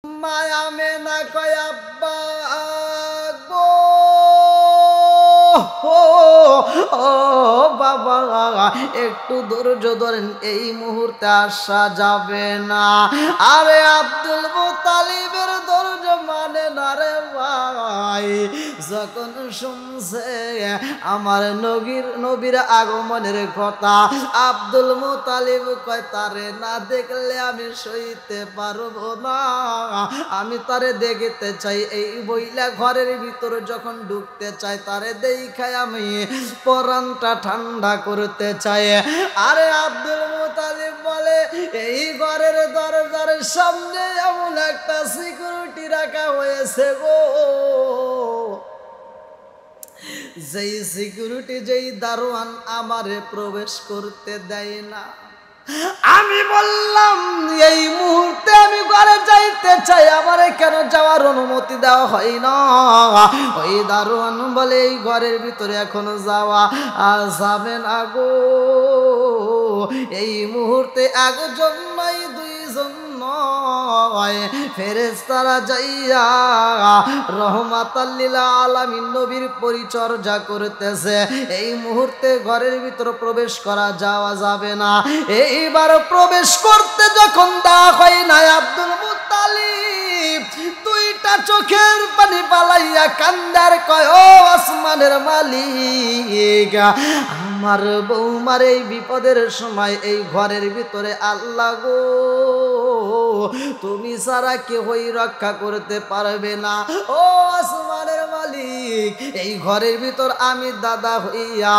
মায়া মেনা কয় আব্বা গো, ও ও বাবা একটু ধৈর্য ধরেন, এই মুহূর্তে আসা যাবে না। আরে আব্দুল মুত্তালিবের ধৈর্য মানে না রে ভাই। যখন শুনছে আমার নবীর আগমনের কথা, আব্দুল মুত্তালিব কয় তারে না দেখলে আমি সইতে পারবো না, আমি তারে দেখতে চাই। এই বইলা ঘরের ভিতরে যখন ঢুকতে চাই, তারে দেখায় আমি পরানটা ঠান্ডা করতে চাই। আরে আব্দুল মুত্তালিব বলে এই ঘরের দরজার সামনে এমন একটা সিকিউরিটি রাখা হয়েছে গো, যেই সিকিউরিটি, যেই দারোয়ান আমারে প্রবেশ করতে দেয় না। আমি বললাম এই মুহূর্তে আমি ঘরে যাইতে চাই, আমারে কেন যাওয়ার অনুমতি দেওয়া হয় না? ওই দারোয়ান বলে এই ঘরের ভিতরে এখনো যাওয়া যাবে না গো, এই মুহূর্তে একজন নাই দুইজন নয়, ফেরেশতারা যাইয়া রহমাতাল লিল আলামিন নবীর পরিচর্যা করতেছে। এই মুহূর্তে ঘরের ভিতর প্রবেশ করা যাওয়া যাবে না। এইবার প্রবেশ করতে যখন দেওয়া হয় না, আব্দুল মুত্তালিব দুইটা চোখের পানি পালাইয়া কান্দার কয় ও আসমানের মালিক, আমার বৌমার এই বিপদের সময় এই ঘরের ভিতরে আল্লাহ গো তুমি ছাড়া কেউই রক্ষা করতে পারবে না। ও আসমানের মালিক, এই ঘরের ভিতর আমি দাদা হইয়া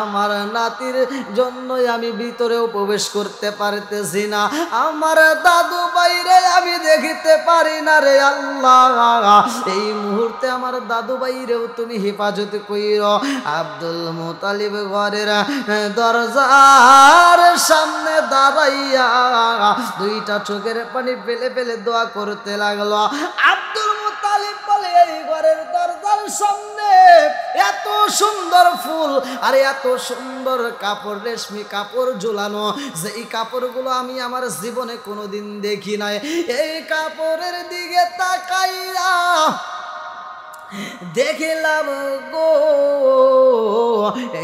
আমার নাতির জন্যই আমি ভিতরেও প্রবেশ করতে পারতেছি না, আমার দাদু বাইরে আমি দেখিতে পারি না রে আল্লাহ, এই মুহূর্তে আমার দাদু বাইরেও তুমি হেফাজত কইরো। আব্দুল মুত্তালিব ঘরের দরজার সামনে দাঁড়াইয়া দুইটা চোখের পানি ফেলে ফেলে দোয়া করতে লাগলো। আব্দুল মুত্তালিব বলে এই ঘরের দরজার সামনে এত সুন্দর ফুল আর এত সুন্দর কাপড়, রেশমি কাপড় ঝুলানো, যে এই কাপড়গুলো আমি আমার জীবনে কোনোদিন দেখি নাই। এই কাপড়ের দিকে তাকাইয়া দেখিলাম গো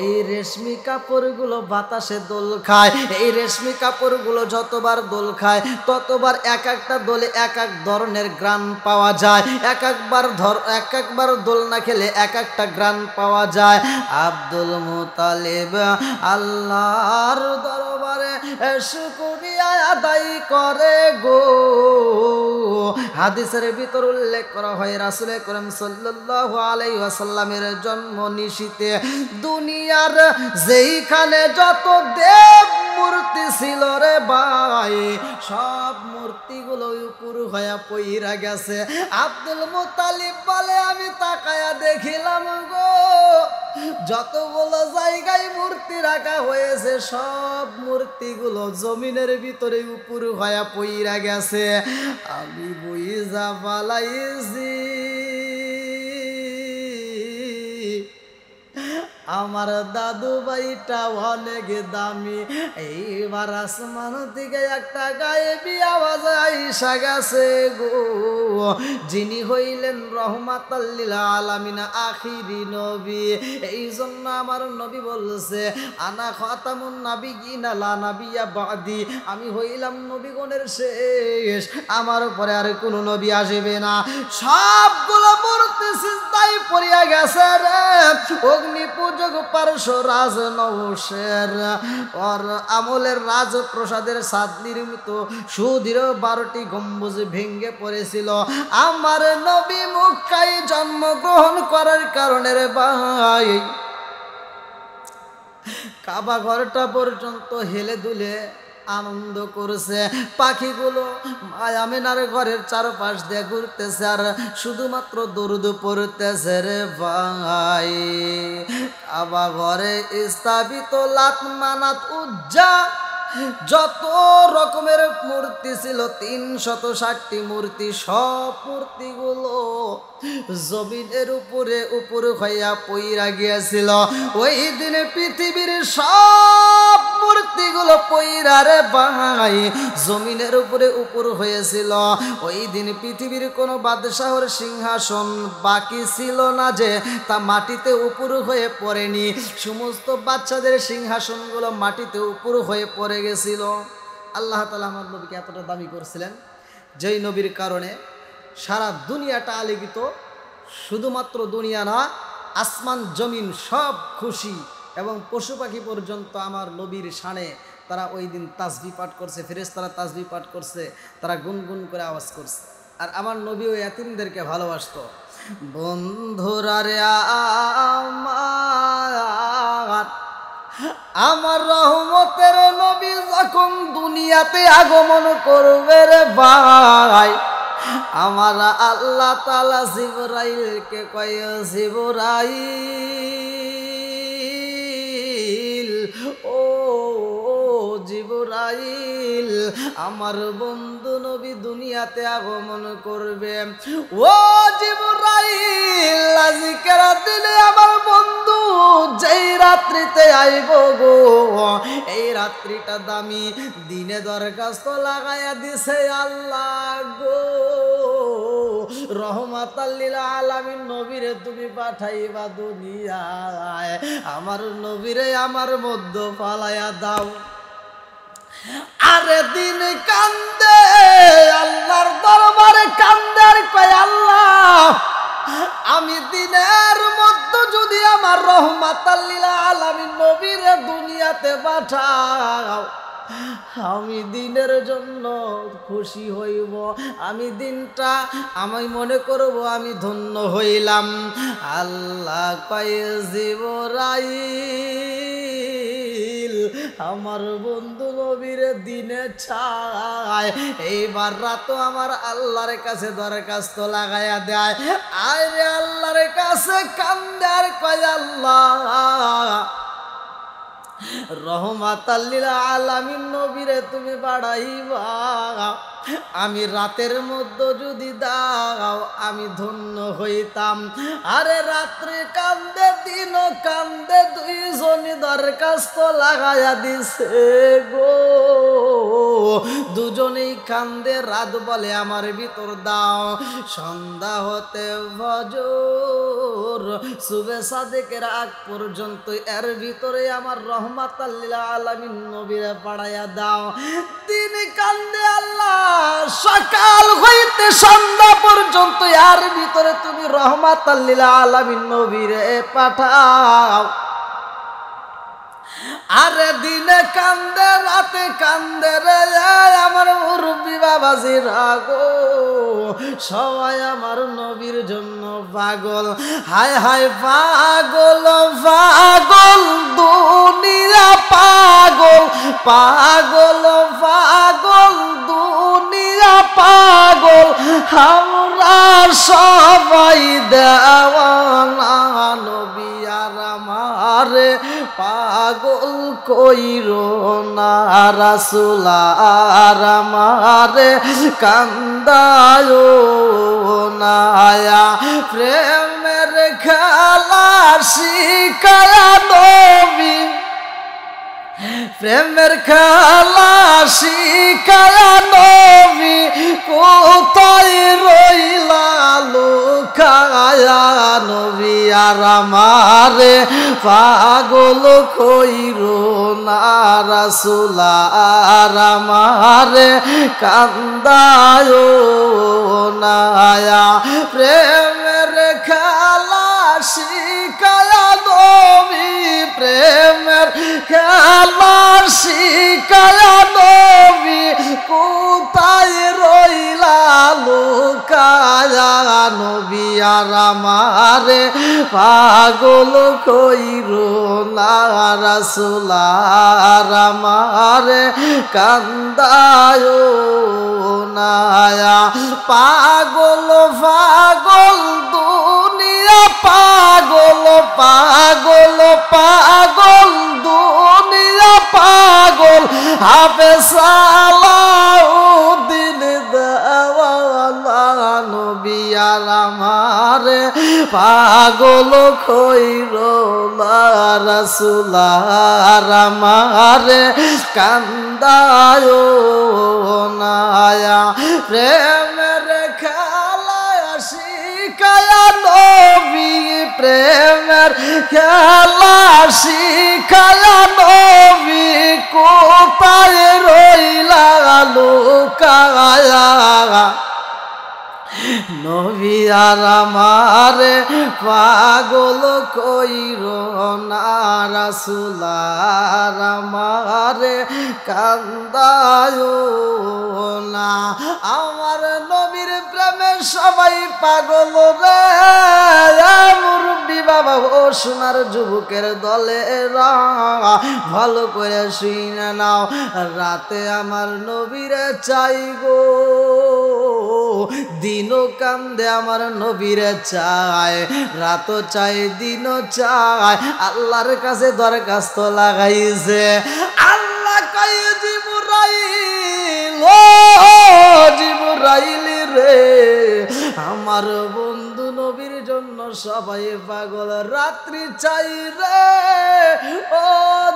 এই রেশমি কাপড়গুলো বাতাসে দোল খায়। এই রেশমি কাপড়গুলো যতবার দোল খায় ততবার এক একটা দোলে এক এক ধরনের গ্রান পাওয়া যায়, এক একবার দোল না খেলে এক একটা গ্রান পাওয়া যায়। আব্দুল মুত্তালিব আল্লাহর দরবারে শুকরিয়া আদায় করে গো। হাদিসের ভিতর উল্লেখ করা হয় রাসূল করিম সাল্লাল্লাহু আলাইহি ওয়াসাল্লামের জন্ম নিশিতে দুনিয়ার যেইখানে যত দেব মূর্তি ছিল রে ভাই, সব মূর্তিগুলো উপর হয়ে পইরা গেছে। আব্দুল মুত্তালিব বলে আমি তাকায়া দেখিলাম গো যতগুলো জায়গায় মূর্তি রাখা হয়েছে সব মূর্তিগুলো জমিনের ভিতরে উপর হয়ে পইরা গেছে। আমি বুঝা পালাইছি আমার দাদু ভাইটা অনেক দামি। এইবার আসমান থেকে একটা গায়েবী আওয়াজ আইসা গেছে গো, যিনি হইলেন রহমাতাল লিল আলামিন আখিরি নবী। এই জন্য আমার নবী বলছে আনা খাতামুন নাবিয়িন লা নাবিয়্যা বাদি, আমি হইলাম নবীগণের শেষ, আমার পরে আর কোনো নবী আসবে না। সবগুলো মূর্তি সিজদায় পড়িয়া গেছে রে। অগ্নি পূজক পারশরাজ নওশের ওর আমলের রাজপ্রসাদের সাদ নির্মিত সুদৃঢ় 12টি গম্বুজ ভেঙে পড়েছিল। আমার নবী মক্কায় জন্মগ্রহণ করার কারণে রে ভাই কাবা ঘরটা পর্যন্ত হেলে দুলে আনন্দ করছে। পাখিগুলো আমেনার ঘরের চারপাশ দিয়ে ঘুরতেছে আর শুধুমাত্র দরুদ পড়তেছে রে ভাই। কাবা ঘরে স্থাপিত লাত মানাত উজ্জা যত রকমের মূর্তি ছিল 360টি মূর্তি, সব মূর্তিগুলো জমিনের উপরে হইয়া পইরা গিয়েছিল। ওই দিনে পৃথিবীর সব মূর্তিগুলো পইরা রে ভাই জমিনের উপরে উপর হয়েছিল। ওই দিন পৃথিবীর কোনো বাদশাহর সিংহাসন বাকি ছিল না যে তা মাটিতে উপর হয়ে পড়েনি। সমস্ত বাচ্চাদের সিংহাসনগুলো মাটিতে উপর হয়ে পড়ে গেছিল। আল্লাহ তাআলা আমার নবীকে এতটা দামি করছিলেন, যেই নবীর কারণে সারা দুনিয়াটা আলোকিত। শুধুমাত্র দুনিয়া না, আসমান জমিন সব খুশি, এবং পশু পাখি পর্যন্ত আমার নবীর শানে তারা ওই দিন তাসবিহ পাঠ করছে, ফেরেশতারা তাসবিহ পাঠ করছে, তারা গুনগুন করে আওয়াজ করছে। আর আমার নবী ওই এতিমদেরকে ভালোবাসতো। বন্ধুরা রে আমার রহমতের নবী যখন দুনিয়াতে আগমন করবে রে ভাই, আমার আল্লাহ তাআলা জিবরাইলকে কয়, জিবরাইল ও জিবরাইল, আমার বন্ধু নবী দুনিয়াতে আগমন করবে। ও জিবরাইল, আজকের দিনে আমার বন্ধু যেই রাত্রিতে আইব গো, এই রাত্রিটা দামি। দিনে দরখাস্ত লাগাইয়া দিছে আল্লাহ গো, রহমাতাল লিল আলামিন নবীরে তুমি পাঠাইবা দুনিয়ায়, আমার নবীরে আমার মধ্য ফালাইয়া দাও। আরে দিন কান্দে আল্লাহর দরবারে কান্দে, আর কয় আল্লাহ আমি দিনের মধ্যে যদি আমার রহমাতাল লিল আলামিন নবীরে দুনিয়াতে পাঠাও, আমি দিনের জন্য খুশি হইব, আমি দিনটা আমি মনে করব আমি ধন্য হইলাম। আল্লাহ কয়, জিবরাইল আমার বন্ধু নবীর দিনে চায়, এইবার রাত আমার আল্লাহর কাছে দরখাস্ত লাগাইয়া দেয়। আরে আল্লাহর কাছে কান্দে আর কয়, আল্লাহ রহমাতাল লিল আলামিন নবীরে তুমি বাড়াইবা, আমি রাতের মধ্যে যদি দাও আমি ধন্য হইতাম। আরে রাত্রে কান্দে দিন কান্দে, দুইজনই দরখাস্ত লাগাইয়া দিছে গো, দুজনেই কান্দে। রাত বলে আমার ভিতর দাও, সন্ধ্যা হতে ফজর সুবে সাদেকের আগ পর্যন্ত এর ভিতরে আমার রহমাতাল লিল আলামিন নবীরে পাঠাইয়া দাও। দিন কান্দে আল্লাহ, সকাল হইতে সন্ধ্যা পর্যন্ত এর ভিতরে তুমি রহমাতাল লিল আলামিন নবীরে পাঠাও। আরে দিনে কান্দে রাতে কান্দে রে আমার মুরব্বি বাবাজি রাগো, সবাই আমার নবীর জন্য পাগল। হায় হায় পাগল পাগল দুনিয়া পাগল, পাগল পাগল দুনিয়া পাগল, আমরা সবাই দেওয়ানা নবী আর আমারে পাগল কইরো না, রাসূল আর আমারে কান্দায়ো না। প্রেমের খেলা শিখায়া নবী, প্রেমের খেলা শিখায়া নবী কোথায় রইলা লুকায়া, নবী আর আমারে পাগল কইরো না, রাসূল আর আমারে কান্দায়ো না। প্রেমের খেলা শিখায়া নবী, প্রেমের খেলা শিখায়া নবী কোথায় রইলা লুকায়া, নবী আর আমারে পাগল কইরো না, রাসূল আর আমারে কান্দায়ো না। পাগল পাগল দুনিয়া পাগল, পাগল পাগল দুনিয়া পাগল, হাফেজ সালাউদ্দিন দেওয়ানা নবী বিয়ার আমার পাগল কইর না রাসূল আর আমার কান্দায় না প্রেমের খেলা শিখায়া নবী প্রেমের খেলা শিখায়া নবী কোথায় রইলা লুকায়া নবী আর আমার পাগল কইর না রাসূল আর আমার কান্দায় না আমার নবীর প্রেমে সবাই পাগল রে মুরব্বি বাবা ও সোনার যুবকের দলেরা ভালো করে শুনে নাও রাতে আমার নবীরে চাই গো দিনও কান্দে আমার নবীরে চায় রাতও চাই দিনও চায় আল্লাহর কাছে দরখাস্ত লাগাইছে আল্লাহ কই জিবরাইল ও জিবরাইল রে আমার বন্ধু নবীর জন্য সবাই পাগল রাত্রি চাই রে ও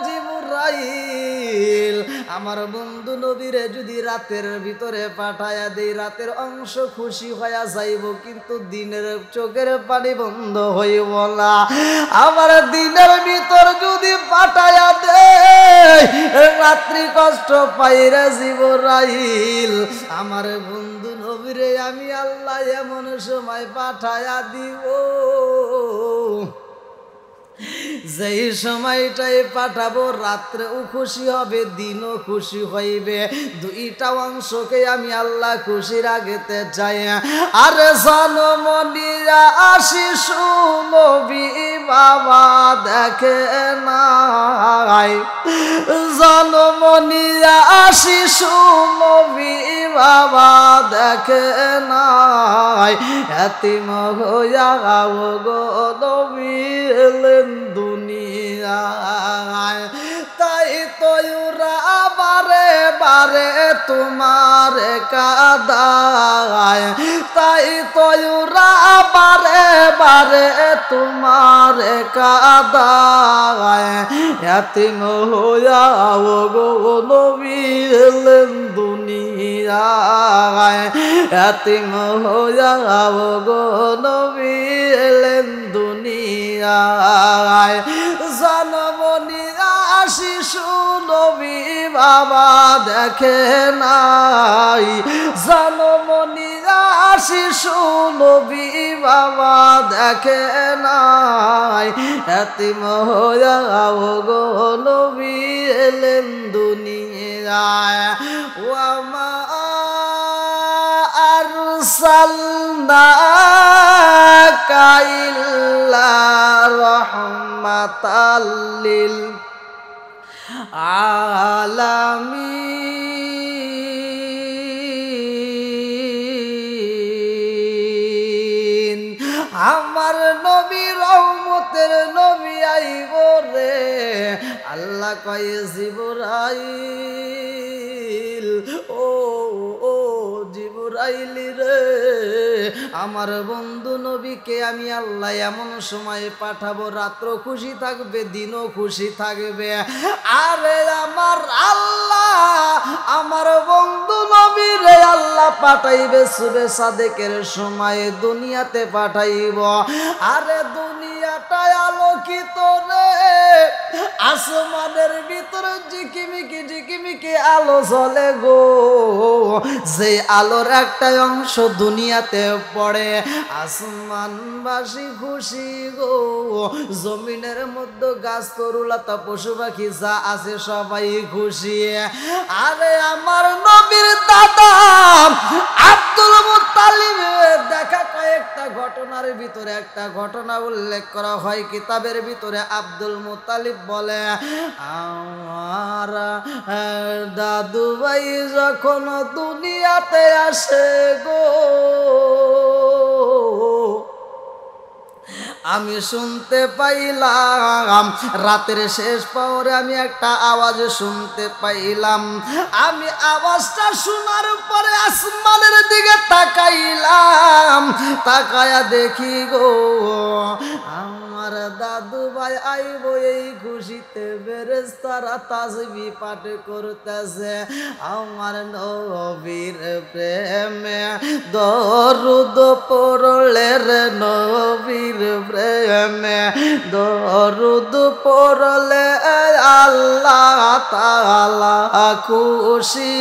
জিবরাইল আমার বন্ধু নবীরে যদি রাতের ভিতরে পাঠায়া দেই রাতের অংশ খুশি হইয়া যাইব কিন্তু দিনের চোখের পানি বন্ধ হইব না আমার দিনের ভিতর যদি পাঠায়া দেই রাত্রি কষ্ট পাইরা জিবরাইল আমার বন্ধু নবীরে আমি আল্লাহ এমন সময় পাঠায়া দিব যেই সময়টাই পাঠাবো রাত্রেও খুশি হবে দিনও খুশি হইবে দুইটা অংশকে আমি আল্লাহ খুশি রাখতে চাই আরে জন্ম নিয়া শিশু নবী বাবা দেখে নাই জন্ম নিয়া শিশু নবী বাবা দেখে নাই এতিম হইয়া গো নবী এলেন দুনিয়ায় তাই তো বারে বারে তোমার কাদায় তাই তো বারে বারে তোমার কাদায় এতিম হইয়া গো নবী এলেন দুনিয়ায় এতিম হইয়া গো নবী এলেন দুনিয়ায় জন্ম নিয়া শিশু নবী বাবা দেখে নাই জন্ম নিয়া শিশু নবী বাবা দেখে নাই এতিম হইয়া গো নবী এলেন দুনিয়ায় ওয়ামা আরসালনাকা ইল্লা রাহমাতাল লিল আলামিন আমার নবী রহমতের নবী আইব রে আল্লাহ কয় জিবরাইল ও জিবরাইল রে আমার বন্ধু নবীকে আমি আল্লাহ এমন সময় পাঠাবো রাত্র খুশি থাকবে দিনও খুশি থাকবে আরে আমার আল্লাহ আমার বন্ধু নবীরে আল্লাহ পাঠাইবে সুবে সাদেকের সময় দুনিয়াতে পাঠাইব আরে দুনিয়াটা আলোকিত রে আসমানের ভিতরে ঝিকিমিকি আলো জ্বলে গো যে আলোর একটা অংশ দুনিয়াতে পড়ে আসমানবাসী খুশি গো জমিনের মধ্যে গাছ তরুলতা পশু পাখি যা আছে সবাই খুশি আরে আমার নবীর দাদা আব্দুল মুত্তালিব দেখা কয়েকটা ঘটনার ভিতরে একটা ঘটনা উল্লেখ করা হয় কিতাবের ভিতরে আব্দুল মুত্তালিব বলে আমার দাদু ভাই যখন দুনিয়াতে আসে গো আমি শুনতে পাইলাম রাতের শেষ পরে আমি একটা আওয়াজ শুনতে পাইলাম আমি আওয়াজটা শোনার পরে আসমানের দিকে তাকাইলাম তাকায়া দেখি গো আমার দাদু ভাই আইব এই খুশিতে ফেরেশতারা তাসবিহ পাঠ করতেছে আমার নবীর প্রেমে দরুদ পড়লে রে নবীর প্রেমে দরুদ পড়লে আল্লাহ তাআলা খুশি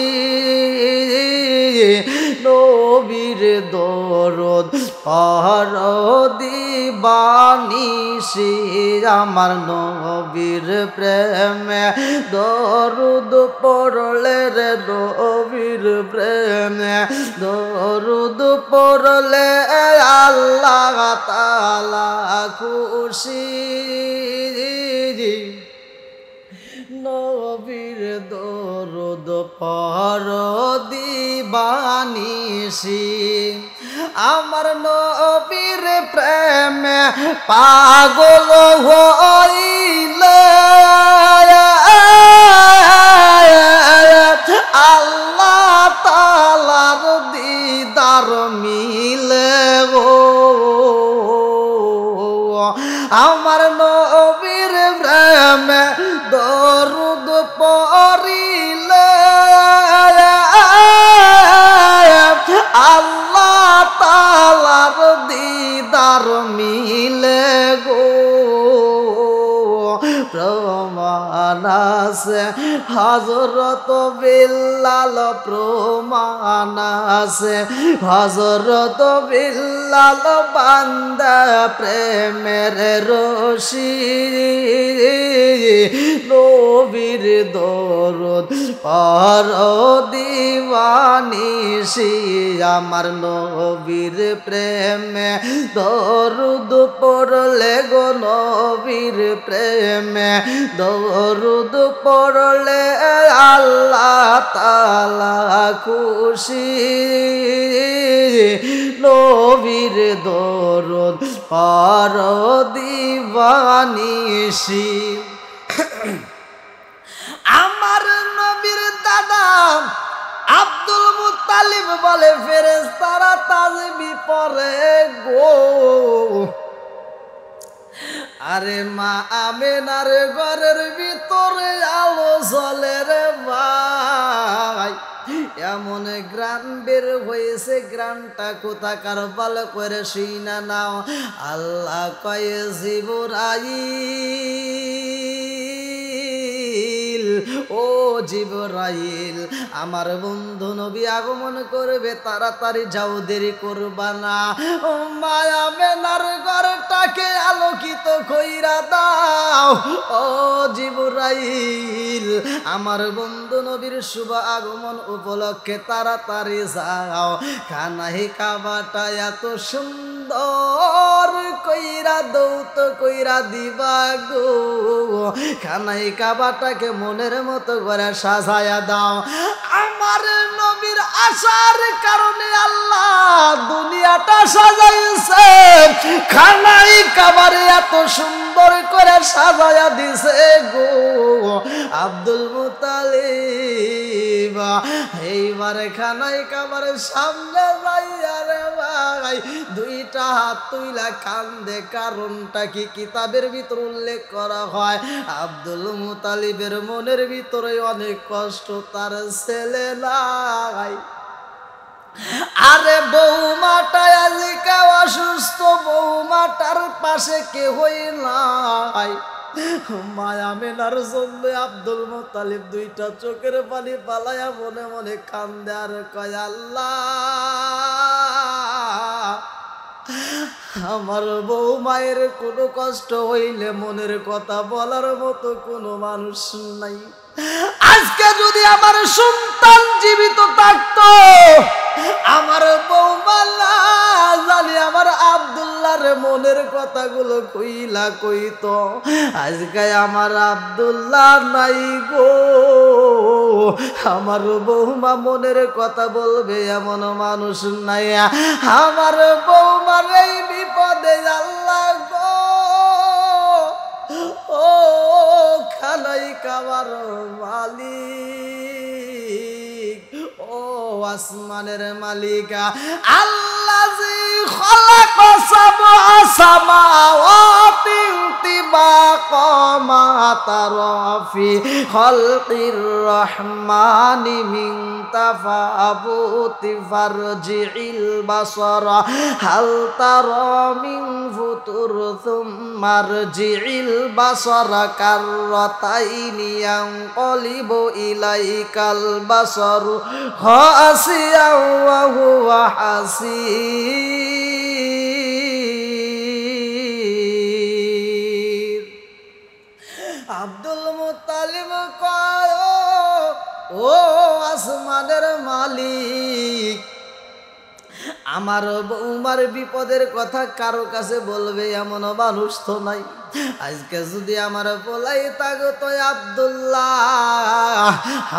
নবীর দরুদ পড় দিবানিশি আমার নবীর প্রেমে দরুদ পড়লে রে নবীর প্রেমে দরুদ পড়লে আল্লাহ তাআলা খুশি নবীর দরুদ পড় দিবানিশি আমার নবীর প্রেমে পাগল হইলে আল্লাহ তাআলার দিদার মিলে গো আমার নবীর প্রেমে দরুদ পড়িলে আল্লাহ তাআলার দিদার মিলে গো প্রমাণ আছে হযরত বিল্লাল প্রমাণ আছে হযরত বিল্লাল বান্দা প্রেমের রশি নবীর দরুদ পড় দিবানিশি আমার নবীর প্রেমে দরুদ পড়লে গো নবীর প্রেমে দরুদ পড়লে আল্লাহ তাআলা খুশি নবীর দরুদ পড় দিবানিশি আমার নবীর দাদা আব্দুল মুত্তালিব বলে ফেরেশতারা তাসবিহ পড়ে গো আরে মা আমেনার ঘরের ভিতরে আলো জ্বলে রে ভাই এমন গ্রান বের হয়েছে গ্রানটা কোথাকার ভালো করে শুইনা নাও আল্লাহ কয়ে জিবরাইল ও জিবরাইল আমার বন্ধু নবী আগমন করবে তাড়াতাড়ি যাও দেরি করবা না ও মায়া মেনার ঘরটাকে আলোকিত কইরা দাও ও জিবরাইল আমার বন্ধু নবীর শুভ আগমন উপলক্ষে তাড়াতাড়ি যাও খানাহি কাবাটা এত সুন্দর কইরা দৌত কইরা দিবা গো খানাহি কাবাটাকে মনের মতো করে সাজায়া দাও আমার নবীর আশার কারণে আল্লাহ দুনিয়াটা সাজাইছে খানাই কাবারে এত সুন্দর করে সাজায়া দিছে গো আব্দুল মুত্তালিব এইবারে খানাই কাবারের সামনে যাইয়া রে ভাই দুইটা হাত তুইলা কান্দে কারণটা কি কিতাবের ভিতর উল্লেখ করা হয় আব্দুল মুত্তালিবের মনের ভিতরে অনেক কষ্ট তার ছেলে নাই আরে বৌমাটা আজকে অসুস্থ বৌমাটার পাশে কেহই নাই মায়া মেনার জন্য আব্দুল মুত্তালিব দুইটা চোখের পানি পালায়া মনে মনে কান্দে আর কয় আল্লাহ আমার বউ মায়ের কোনো কষ্ট হইলে মনের কথা বলার মতো কোনো মানুষ নাই আজকে যদি আমার সন্তান জীবিত থাকতো আমার বৌমা না জানি আমার আব্দুল্লাহর মনের কথাগুলো কইলা কইতো আজকে আমার আব্দুল্লাহ নাই গো আমার বৌমা মনের কথা বলবে এমন মানুষ নাই আমার বৌমার এই বিপদে আল্লাহ গো ও খানাই কাবার মালিক ও আসমানের মালিকা আল্লাহ জি সামাওয়াতি তিবাকা মা তারা ফি খালকির রহমানি মিন তাফাবুতি ফারজিইল বাসারা হাল তারা মিন ফুতুর সুম্মা রজিইল বাসারা কাররাতাইনি ইয়ানকালিবু ইলাইকাল বাসারু খাসিয়াও ওয়া হুয়া হাসীর। আব্দুল মুত্তালিব কয়, ও আসমানের মালিক, আমার বৌমার বিপদের কথা কারো কাছে বলবে এমন মানুষ তো নাই। আজকে যদি আমার বলাই থাকো তো আব্দুল্লাহ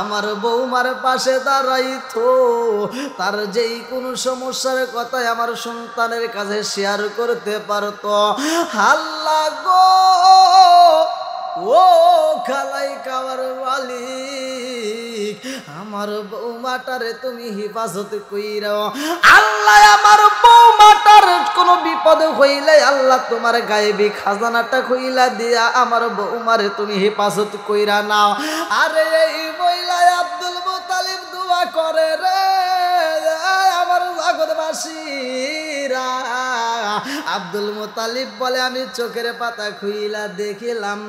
আমার বৌমার পাশে দাঁড়াইতো, তার যেই কোনো সমস্যার কথা আমার সন্তানের কাছে শেয়ার করতে পারতো। আল্লাহ গো, ও খালাই খাওয়ার মালিক, আমার বৌমাটারে তুমি হেফাজত কইরাও। আল্লাহ আমার বৌমাটার কোন বিপদ হইলে আল্লাহ তোমার গায়েবী খাজানাটা কইলা দিয়া আমার বৌমারে তুমি হেফাজত কইরা নাও। আরে এই বইলা আব্দুল মুত্তালিব দোয়া করে রে আমার জগৎবাসীরা। আব্দুল মুত্তালিব বলে, আমি চোখের পাতা খুইলা দেখিলাম,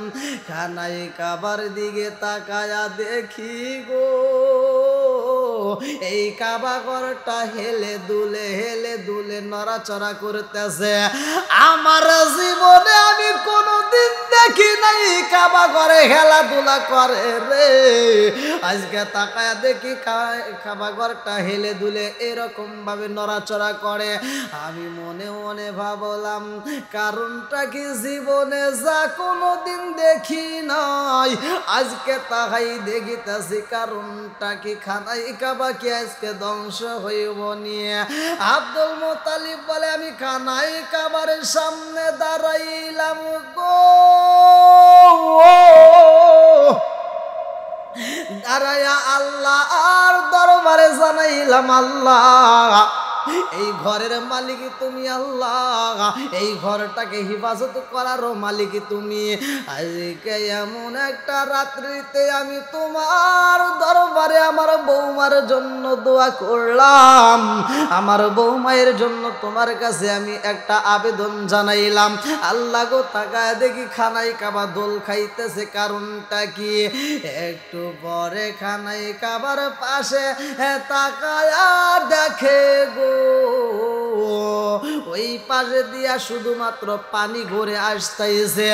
খানায় কাবার দিকে তাকায়া দেখি গো এই কাবা ঘরটা হেলে দুলে নড়াচড়া করতেছে। আমার জীবনে আমি কোনোদিন দেখি নাই কাবা ঘরে খেলাধুলা করে রে। আজকে তাকায়া দেখি কাবা ঘরটা হেলে দুলে এরকম ভাবে নড়াচড়া করে। আমি মনে মনে ভাবলাম কারণটা কি, জীবনে যা কোনোদিন দেখি নাই আজকে তাহাই দেখিতেছি। কারণটা কি, খানাই কাবা কি আজকে ধ্বংস হইব নিয়ে। আব্দুল মুত্তালিব বলে, আমি খানাই কাবার সামনে দাঁড়াইলাম গো, দাঁড়াইয়া আল্লাহ আর দরবারে জানাইলাম, আল্লাহ এই ঘরের মালিক তুমি, আল্লাহ এই ঘরটাকে হেফাজত করারও মালিক তুমি। আজকে এমন একটা রাত্রিতে আমি তোমার দরবারে আমার বৌমার জন্য দোয়া করলাম, আমার বৌমায়ের জন্য তোমার কাছে আমি একটা আবেদন জানাইলাম। আল্লাহ গো, তাকায় দেখি খানাই কাবা দোল খাইতেছে। কারণটা কি, একটু পরে খানাই কাবার পাশে তাকায় দেখে গো ওই পাশে দিয়া শুধুমাত্র পানি ঘুরে আসতেছে।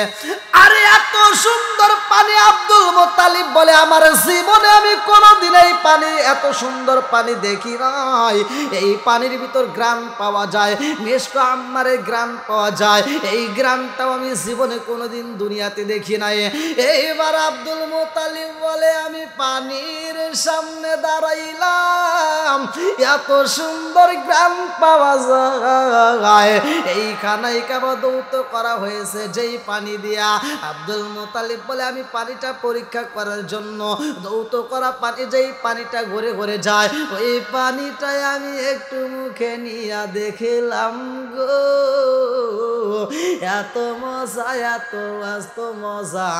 আরে এত সুন্দর পানি! আব্দুল মুত্তালিব বলে, আমার জীবনে আমি কোনোদিন এই পানি, এত সুন্দর পানি দেখি নাই। এই পানির ভিতর গ্রান পাওয়া যায়, মেশক আম্মারের গ্রান পাওয়া যায়। এই গ্রানটাও আমি জীবনে কোনোদিন দুনিয়াতে দেখি নাই। এইবার আব্দুল মুত্তালিব বলে, আমি পানির সামনে দাঁড়াইলাম, এত সুন্দর গ্রান পাওয়া যায়। এই খানাই কাবা দৌত করা হয়েছে যেই পানি দিয়া। আব্দুল মুত্তালিব বলে, আমি পানিটা পরীক্ষা করার জন্য দৌত করা পানি, যেই পানিটা ঘুরে ঘুরে যায়, ওই পানিটাই আমি একটু মুখে নিয়া দেখিলাম গো, এত মজা, এত আস্ত মজা।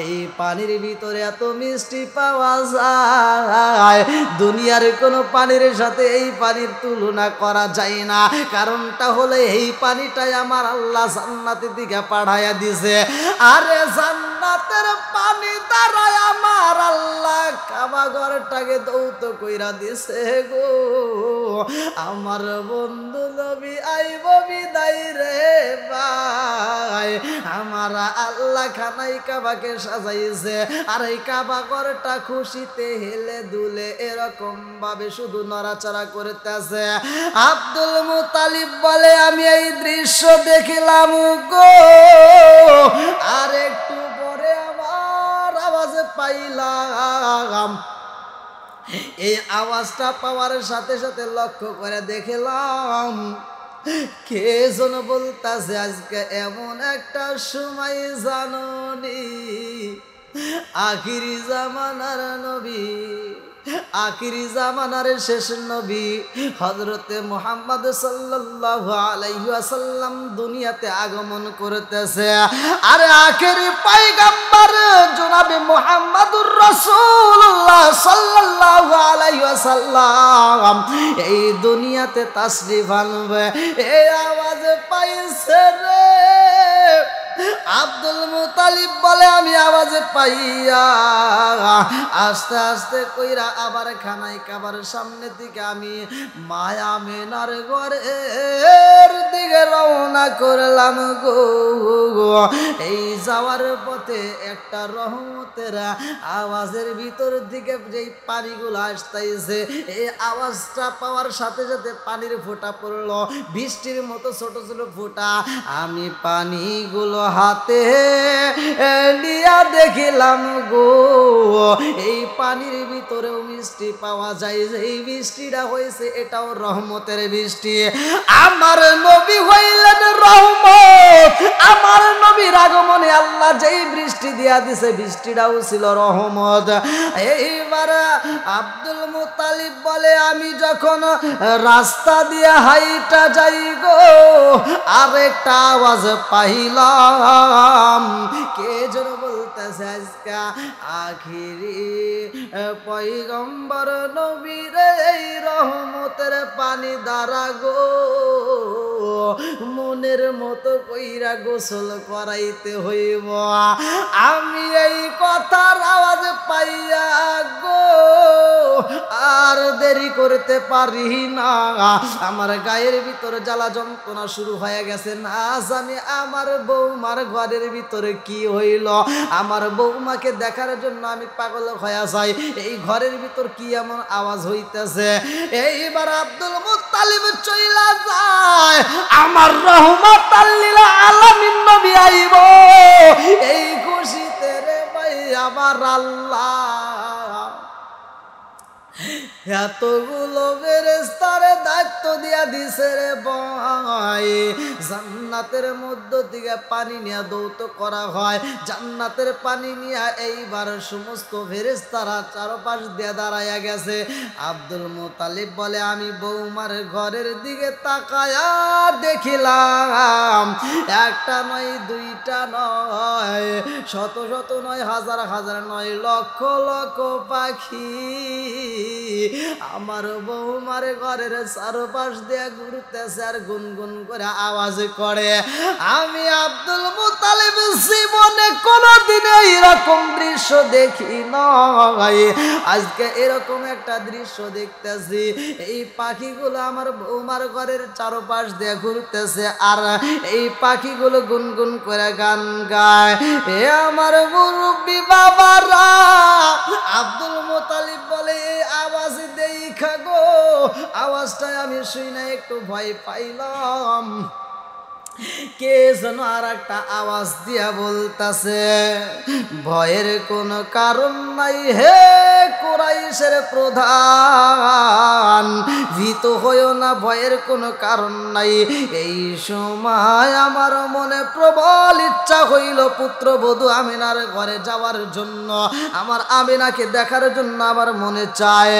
এই পানির ভিতরে এত মিষ্টি পাওয়া যায়, দুনিয়ার কোনো পানির সাথে এই পানির তুলনা করা যায় না। কারণটা হলো এই পানিটাই আমার আল্লাহ জান্নাতের দিকে পাঠাইয়া দিছে। আরে জান্নাতের পানি দ্বারাই আমার আল্লাহ কাবা ঘরটাকে দৌত কইরা দিছে গো। আমার বন্ধু নবী আইব বিদায় রে ভাই, আমার আল্লাহ খানাই কাবাকে সাজাইছে। আর এই কাবা ঘরটা খুশিতে হেলে দুলে এরকম ভাবে শুধু নড়াচড়া করতেছে। আব্দুল মুত্তালিব বলে, আমি এই দৃশ্য দেখিলাম গো, আর একটু পরে আমার আওয়াজ পাইলাম। এই আওয়াজটা পাওয়ার সাথে সাথে লক্ষ্য করে দেখলাম কে যেন বলতাছে, আজকে এমন একটা সময় জাননি, আখিরি জামানার নবী আখিরি জামানার শেষ নবী হযরতে মুহাম্মদ সাল্লাল্লাহু আলাইহি ওয়াসাল্লাম দুনিয়াতে আগমন করতেছে। আর আখিরি পয়গম্বর জনাবে মুহাম্মদুর রাসূলুল্লাহ সাল্লাল্লাহু আলাইহি ওয়াসাল্লাম এই দুনিয়াতে তাশরীফ আনবে। এই আওয়াজ পাইছে রে আব্দুল মুতালিব বলে আমি আওয়াজ পাইয়া আস্তে আস্তে কইরা আবার খানায় কাবার সামনে থেকে আমি মায়া মেনার ঘরের দিকে রওনা করলাম গো। এই যাওয়ার পথে একটা রহমতের আওয়াজের ভিতর দিকে যেই পানিগুলো আসতেছে এই আওয়াজটা পাওয়ার সাথে সাথে পানির ফোঁটা পড়লো, বৃষ্টির মতো ছোট ছোট ফোঁটা। আমি পানিগুলো হাতে নিয়া দেখিলাম গো এই পানির ভিতরেও মিষ্টি পাওয়া যায়। এই বৃষ্টিটা হয়েছে এটাও রহমতের বৃষ্টি। আমার নবী হইলেন রহমত। আমার নবীর আগমনে আল্লাহ যেই বৃষ্টি দিয়া দিছে বৃষ্টিটাও ছিল রহমত। এইবার আব্দুল মুতালিব বলে আমি যখন রাস্তা দিয়ে হাইটা যাই গো আরেকটা আওয়াজ পাইলাম। কে যেন বলতেছে আজকা আখিরি পয়গম্বর নবীর এই রহমতের পানি দ্বারা গো মনের মতো কইরা গোসল করাইতে হইব। আমি এই কথার আওয়াজ পাইয়া গো আর দেরি করতে পারি না। আমার গায়ের ভিতরে জ্বালা যন্ত্রণা শুরু হয়ে গেছে। না জানি আমার বৌমার ঘরের ভিতরে কি হইল। আমার বৌমাকে দেখার জন্য আমি পাগল হয়ে যাই। এই ঘরের ভিতর কি এমন আওয়াজ হইতেছে। এইবার আব্দুল মুত্তালিব চইলা যায়। আমার রহমাতাল লিল আলামিন নবী আইব। এই খুশিতে রে ভাই আমার আল্লাহ এতগুলো ফেরেশতারে দায়িত্ব দিয়া দিছে রে ভাই। জান্নাতের মধ্য থেকে পানি নিয়ে দৌত করা হয়। জান্নাতের পানি নিয়ে এইবার সমস্ত ফেরেশতারা চারপাশ দিয়ে দাঁড়াইয়া গেছে। আব্দুল মুতালিব বলে আমি বৌমার ঘরের দিকে তাকায়া দেখিলাম একটা নয় দুইটা নয় শত শত নয় হাজার হাজার নয় লক্ষ লক্ষ পাখি আমার বৌমার ঘরের চারপাশ দিয়ে ঘুরতেছে আর গুনগুন করে আওয়াজ করে। আমি আব্দুল মুতালিব জীবনে কোনদিন এরকম দৃশ্য দেখি নাই। আজকে এরকম একটা দৃশ্য দেখতেছি। এই পাখিগুলো আমার বৌমার ঘরের চারপাশ দিয়ে ঘুরতেছে আর এই পাখিগুলো গুনগুন করে গান গায়। এ আমার মুরব্বি বাবারা আব্দুল মুতালিব বলে এই আওয়াজ দেখা গো আওয়াজটাই আমি শুই না একটু ভয় পাইলাম। কে যেন আর একটা আওয়াজ দিয়া বলতাছে ভয়ের কোনো কারণ নাই হে কুরাইশের প্রধান, ভীত হইও না, ভয়ের কোনো কারণ নাই। এই সময় আমার মনে প্রবল ইচ্ছা হইল পুত্রবধূ আমিনার ঘরে যাওয়ার জন্য, আমার আমিনাকে দেখার জন্য আমার মনে চায়।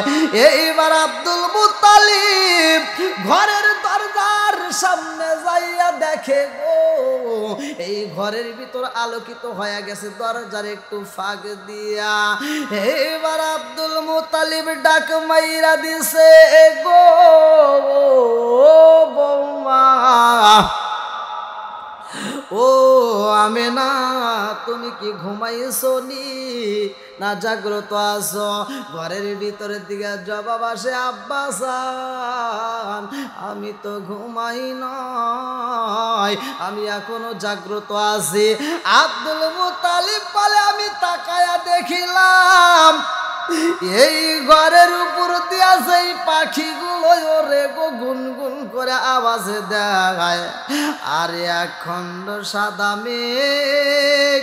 এইবার আব্দুল মুত্তালিব ঘরের দরজার সামনে যাইয়া দেখে গো এই ঘরের ভিতর আলোকিত হয়ে গেছে দরজার একটু ফাঁক দিয়া। এইবার আব্দুল মুত্তালিব ডাক মাইরা দিছে গো বৌমা, ও আমেনা তুমি কি ঘুমাইছো নি না জাগ্রত আছো? ঘরের ভিতরের দিকে জবাব আসে আব্বাসান আমি তো ঘুমাই নাই, আমি এখনো জাগ্রত আছি। আব্দুল মুত্তালিব বলে আমি তাকায়া দেখিলাম এই ঘরের উপর দিয়া সেই পাখিগুলো রে গো গুনগুন করে আওয়াজ দেয়। আর এক খণ্ড সাদা মেঘ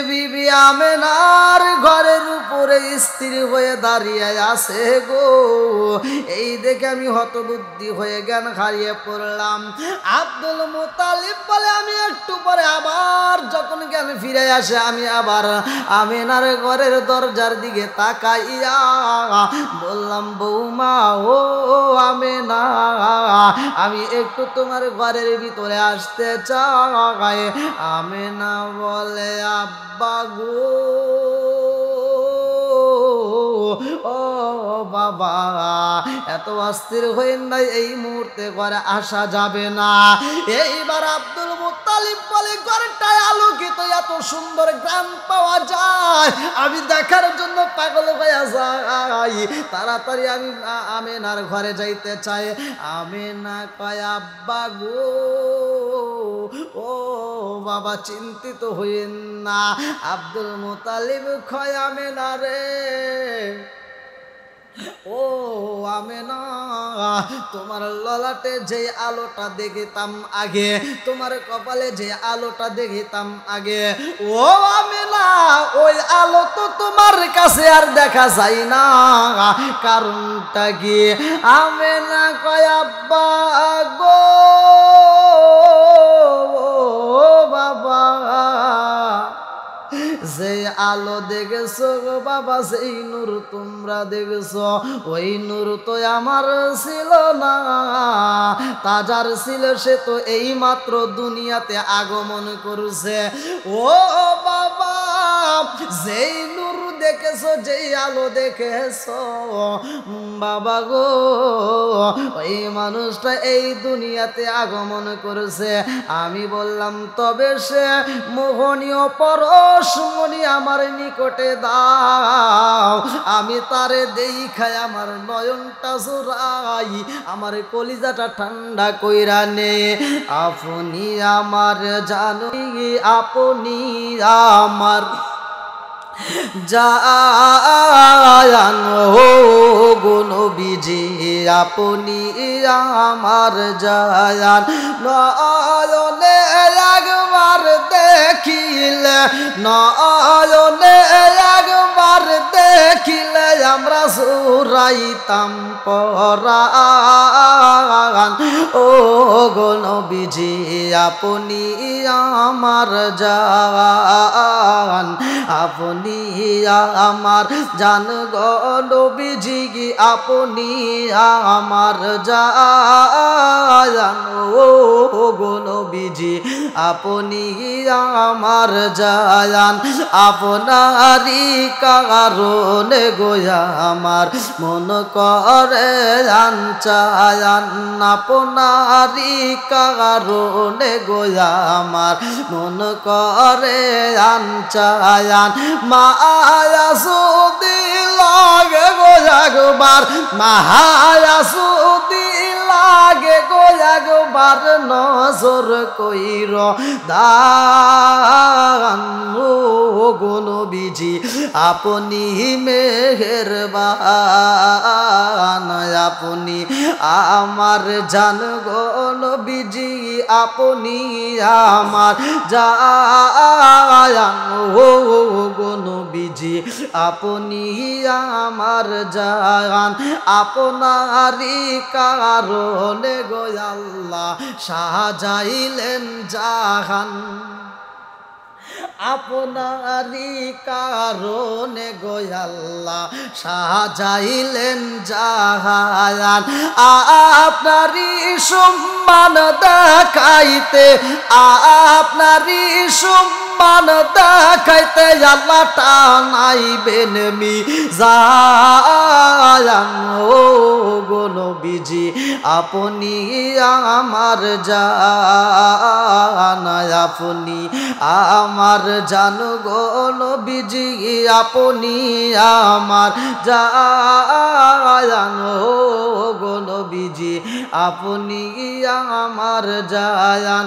বিবি আমেনার ঘরের উপরে স্থির হয়ে দাঁড়িয়ে আছে গো। এই দেখে আমি হতবুদ্ধি হয়ে জ্ঞান হারিয়ে পড়লাম। আব্দুল মুতালিব বলে আমি একটু পরে আবার যখন জ্ঞান ফিরে আসে আমি আবার আমেনার ঘরের দরজার দিকে তাকাইয়া বললাম, বৌমা ও আমেনা, আমি একটু তোমার ঘরের ভিতরে আসতে চাই। আমেনা বলে, আব্বা গো, ও বাবা, এত অস্থির হইন নাই, এই মুহূর্তে ঘরে আসা যাবে না। এইবার আব্দুল মুত্তালিব বলে, ঘরটায় আলোকিত, এত সুন্দর গান পাওয়া যায়, আমি দেখার জন্য পাগল হয়ে যাই। তাড়াতাড়ি আমি আমেনার ঘরে যাইতে চাই। আমেনা কয়, আব্বা গো, ও বাবা, চিন্তিত হইন না। আব্দুল মুত্তালিব কয়, আমেনা রে, ও আমেনা, তোমার ললাটে যে আলোটা দেখিতাম আগে, তোমার কপালে যে আলোটা দেখিতাম আগে, ও আমেনা, ওই আলো তো তোমার কাছে আর দেখা যায় না, কারণটা কি? আমেনা কয়, আব্বা গো, ও বাবা, যে আলো দেখেছো গো বাবা, সেই নূর তোমরা দেখেছো, ওই নূর তো আমার ছিল না। তাজার ছিল সে তো এই মাত্র দুনিয়াতে আগমন করছে। ও বাবা, যেই নূর দেখেছো, যেই আলো দেখেছো বাবা গো, ওই মানুষটা এই দুনিয়াতে আগমন করেছে। আমি বললাম, তবে সে মোহনীয় পরশমণি আমার নিকটে দাও, আমি তারে দেখাই আমার নয়নটা জোড়াই, আমার কলিজাটা ঠান্ডা কইরা নে। আপনি আমার জানি, আপনি আমার জান ও গো নবীজি, আপনি আমার জান, নয়নে একবার দেখিলে, নয়নে একবার দেখিলে আমরা জুড়াইতাম পরাণ। ও গো নবীজি, আপনি আমার জান, আপনি আমার জান গো নবীজি, আপনি আমার জান, ও গো নবীজি, আপনি আমার জান, আপনারই কারণে গোয়া আমার মন করে জান চায়ান, আপনারই কারণে গোয়া আমার মন করে জান চায়ান। মায়া সুদি লাগে গো একবার, মায়া সুদি লাগে গো একবার, নজর কইর দান। ও গো নবীজি, আপনি মেহেরবান, আপনি আমার জান গো নবীজি, আপনি আমার জান। ও গো নবীজি, আপনি আমার জান, আপনারই কারণে গো আল্লাহ সাজাইলেন জাহান, আপনারই কারণে গো আল্লাহ সাজাইলেন জাহান। আপনারই সম্মান দেখাইতে, আপনারই সম্মান দেখাইতে আল্লাহ টানাইবেন মিজান। ও গো নবীজি, আপনি আমার জান, আপনি আমার জান গো নবীজি, আপনি আমার জান। ও গো নবীজি, আপনি আমার জায়ান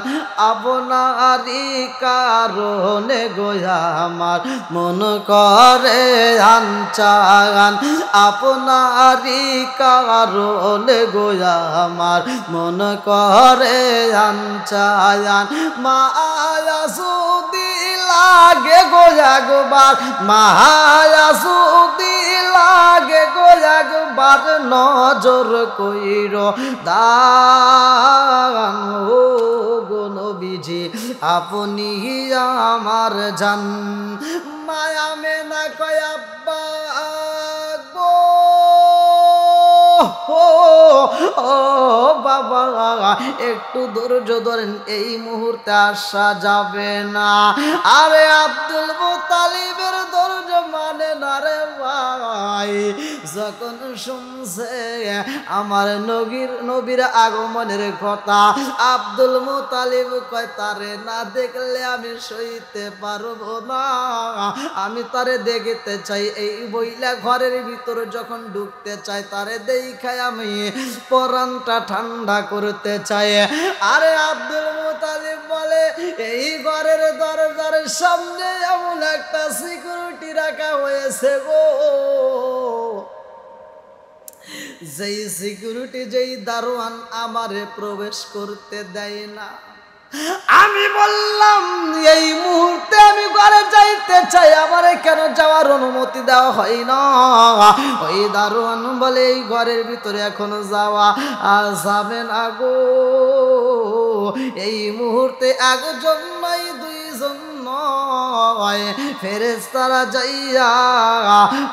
আপনারই কারণে গো আমার মন করে আনচান আপনারই কারণে গো আমার মন করে আনচান মায়া সুদি লাগে গো একবার মায়া সুদি লাগে গো একবার নজর কইর দান ও গো নবীজি আপনি আমার জান মায়া মেনা কয় আব্বা গো ও বাবা একটু ধৈর্য ধরেন এই মুহূর্তে আসা যাবে না আরে আব্দুল মুত্তালিবের ধৈর্য মানে না রে ভাই যখন শুনছে আমার নবীর আগমনের কথা আব্দুল মুত্তালিব কয় তারে না দেখলে আমি সইতে পারবো না আমি তারে দেখতে চাই এই বইলা ঘরের ভিতরে যখন ঢুকতে চাই তারে দেখায় আমি পরানটা ঠান্ডা করতে চাই আরে আব্দুল মুত্তালিব বলে এই ঘরের দরজার সামনে এমন একটা সিকিউরিটি রাখা হয়েছে গো যেই সিকিউরিটি যেই দারোয়ান আমারে প্রবেশ করতে দেয় না আমি বললাম এই মুহূর্তে আমি ঘরে যাইতে চাই আমারে কেন যাওয়ার অনুমতি দেওয়া হয় না ওই দারোয়ান বলে এই ঘরের ভিতরে এখনো যাওয়া যাবে না গো এই মুহূর্তে একজন নাই দুইজন নয় ফেরেশতারা যাইয়া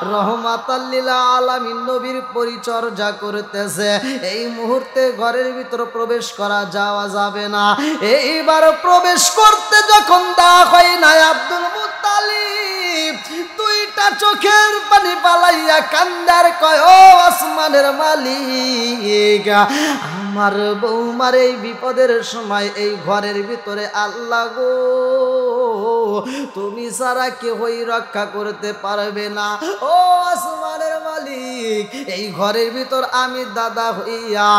রহমাতাল লিল আলামিন নবীর পরিচর্যা করতেছে এই মুহূর্তে ঘরের ভিতর প্রবেশ করা যাওয়া যাবে না এইবার প্রবেশ করতে যখন দেওয়া হয় না আব্দুল মুত্তালিব দুইটা চোখের পানি পালাইয়া কান্দার কয় ও আসমানের মালিক আমার বৌমার এই বিপদের সময় এই ঘরের ভিতরে আল্লাহ গো তুমি ছাড়া কেউই রক্ষা করতে পারবে না ও আসমানের মালিক এই ঘরের ভিতর আমি দাদা হইয়া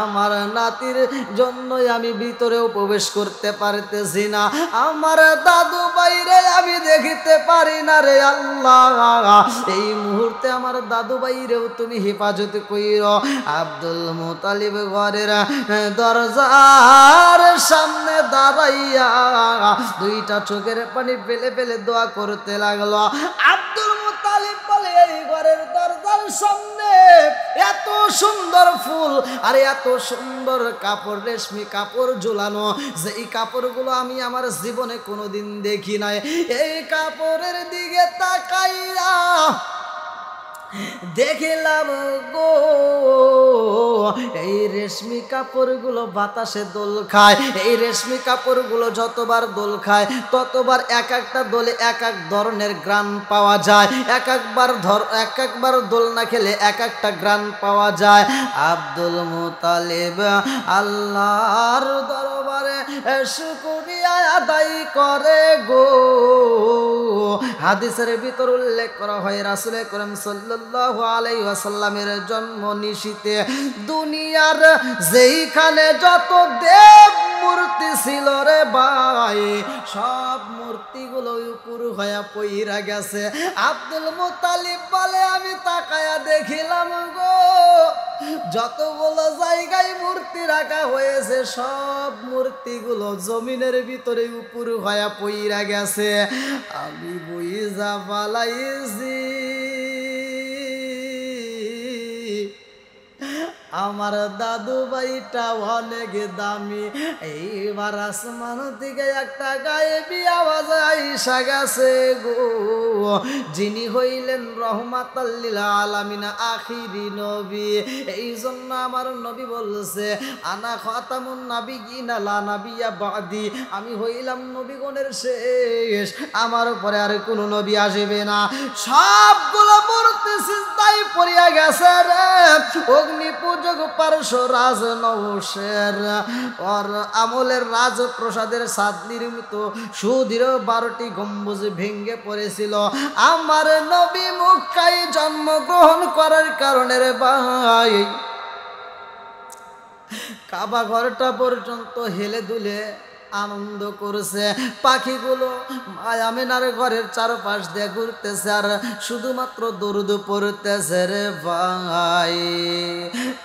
আমার নাতির জন্যই আমি ভিতরেও প্রবেশ করতে পারতেছি না আমার দাদু বাইরে আমি দেখিতে পারি না রে আল্লাহ এই মুহূর্তে আমার দাদু বাইরেও তুমি হেফাজত কইরো আব্দুল মুত্তালিব ঘরের দরজার সামনে দাঁড়াইয়া দুইটা চোখের পানি ফেলে ফেলে দোয়া করতে লাগলো আব্দুল মুত্তালিব বলে এই ঘরের দরজার সামনে এত সুন্দর ফুল আর এত সুন্দর কাপড় রেশমি কাপড় ঝুলানো যে এই কাপড়গুলো আমি আমার জীবনে কোনোদিন দেখি নাই এই কাপড়ের দিকে তাকাইয়া দেখিলাম গো এই রেশমি কাপড়গুলো বাতাসে দোল খায় এই রেশমি কাপড়গুলো যতবার দোল খায় ততবার এক একটা দোলে এক এক ধরনের গ্রান পাওয়া যায় এক একবার দোল না খেলে এক একটা গ্রান পাওয়া যায় আব্দুল মুত্তালিব আল্লাহর দরবারে শুকরিয়া আদায় করে গো হাদিসের ভিতর উল্লেখ করা হয় রাসূল করিম সাল্লাল্লাহু আলাইহি ওয়াসাল্লামের জন্ম নিশিতে দুনিয়ার যেইখানে যত দেব মূর্তি ছিল রে ভাই সব মূর্তিগুলো উপর হয়ে পইরা গেছে আব্দুল মুত্তালিব বলে আমি তাকায়া দেখিলাম গো যতগুলো জায়গায় মূর্তি রাখা হয়েছে সব মূর্তিগুলো জমিনের ভিতরে উপর হয়ে পইরা গেছে আমি বুঝা পালাইছি আমার দাদু ভাইটা অনেক দামি এইবার আসমান থেকে একটা গায়েবী আওয়াজ আইসা গেছে গো যিনি হইলেন রহমাতাল লিল আলামিন আখিরি নবী এই জন্য আমার নবী বলছে আনা খাতামুন নাবিয়িনা লা নাবিয়্যা বাদি আমি হইলাম নবীগণের শেষ আমার পরে আর কোনো নবী আসবে না সবগুলো মূর্তি সিজদায় পড়িয়া গেছে রে অগ্নি পূজক পারশরাজ নওশের ওর আমলের রাজপ্রসাদের সাদ নির্মিত সুদৃঢ় 12টি গম্বুজ ভেঙে পড়েছিল আমার নবী মক্কায় জন্মগ্রহণ করার কারণে রে ভাই কাবা ঘরটা পর্যন্ত হেলে দুলে আনন্দ করছে। পাখিগুলো আমিনার ঘরের চারপাশ দিয়ে ঘুরতেছে আর শুধুমাত্র দরুদ পড়তেছে রে ভাই।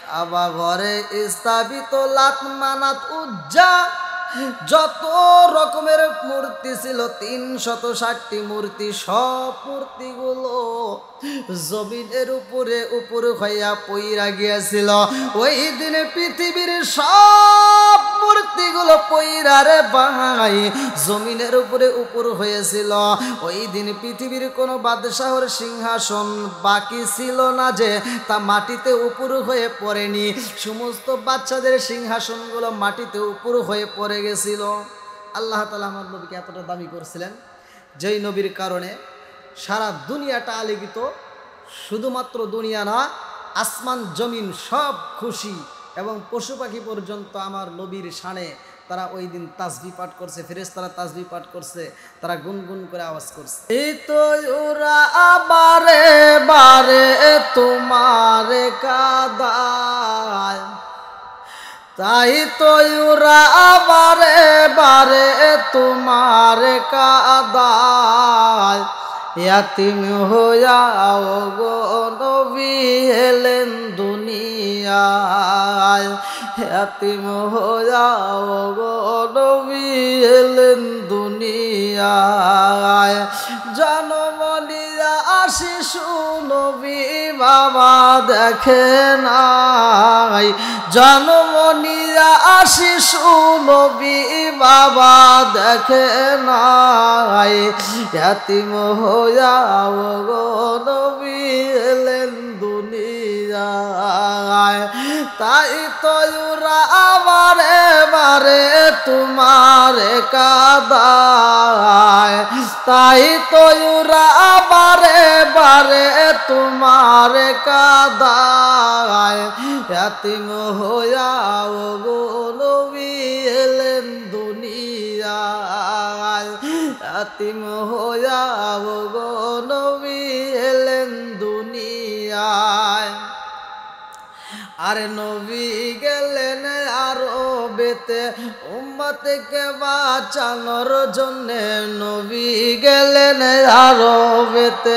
কাবা ঘরে স্থাপিত লাত মানাত উজ্জা যত রকমের মূর্তি ছিল ৩৬০টি মূর্তি, সব মূর্তিগুলো জমিনের উপরে হইয়া পইরা গিয়েছিল। ওই দিনে পৃথিবীর সব মূর্তিগুলো পইরা রে ভাই জমিনের উপর হয়েছিল। ওই দিন পৃথিবীর কোনো বাদশাহর সিংহাসন বাকি ছিল না যে তা মাটিতে উপর হয়ে পড়েনি। সমস্ত বাচ্চাদের সিংহাসনগুলো মাটিতে উপর হয়ে পড়ে গেছিল। আল্লাহ তাআলা আমার নবীকে এতটা দামি করছিলেন যেই নবীর কারণে সারা দুনিয়াটা আলোকিত। শুধুমাত্র দুনিয়া না, আসমান জমিন সব খুশি এবং পশু পাখি পর্যন্ত আমার নবীর শানে তারা ওই দিন তাসবিহ পাঠ করছে, ফেরেশতারা তাসবিহ পাঠ করছে, তারা গুনগুন করে আওয়াজ করছে। এই তো ওরা বারে বারে তোমারে কাদায়, তাই তো ওরা বারে বারে তোমারে কাদায়। ইয়াতিম হইয়াও গো নবী এলেন দুনিয়ায়, ইয়াতিম হইয়াও গো নবী এলেন দুনিয়ায়। জন্ম নিয়া শিশু নবী বাবা দেখে নাই, জন্ম নিয়া শিশু নবী বাবা দেখে নাই। ইয়াতিম হইয়াও গো নবী এলেন দুনিয়ায়, তাই তো ওরা বারে বারে তোমারে কাদায়, তাই তো ওরা বারে বারে তোমারে কাদায়। ইয়াতিম হইয়াও গো নবী এলেন দুনিয়ায়, ইয়াতিম হইয়াও গো নবী এলেন দুনিয়ায়। আরে নবী গেলেন আরবেতে উম্মতকে বাঁচানোর জন্যে, নবী গেলেন আরবেতে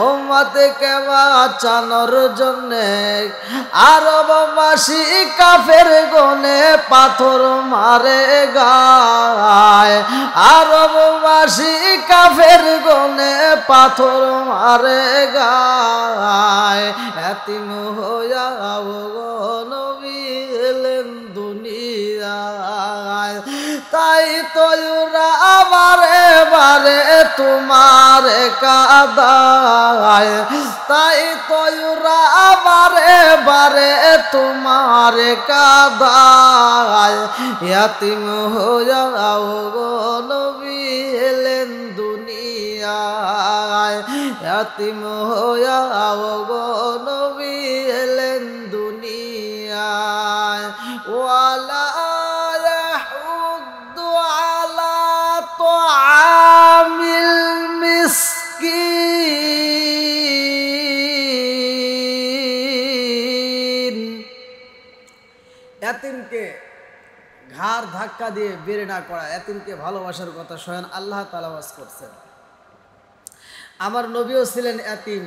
উম্মতকে বাঁচানোর জন্যে। আরববাসী কাফের গনে পাথর মারে গায়, আরববাসী কাফের গনে পাথর মারে গায়। ইয়াতিম হইয়াও গো নবী এলেন দুনিয়ায়, তাই তো ওরা বারে বারে তোমারে কাদায়, তাই তো ওরা বারে বারে তোমারে কাদায়। ইয়াতিম হইয়াও গো নবী এলেন দুনিয়ায়, ইয়াতিম হইয়াও গো নবী এলেন দুনিয়ায়। ওয়ালা ইয়াহুদ্দু আলা তুআমিল মিসকিন। এতিমকে ঘাড় ধাক্কা দিয়ে বের না করা, এতিমকে ভালোবাসার কথা স্বয়ং আল্লাহ তাআলা ওয়াজ করছেন। আমার নবীও ছিলেন এতিম।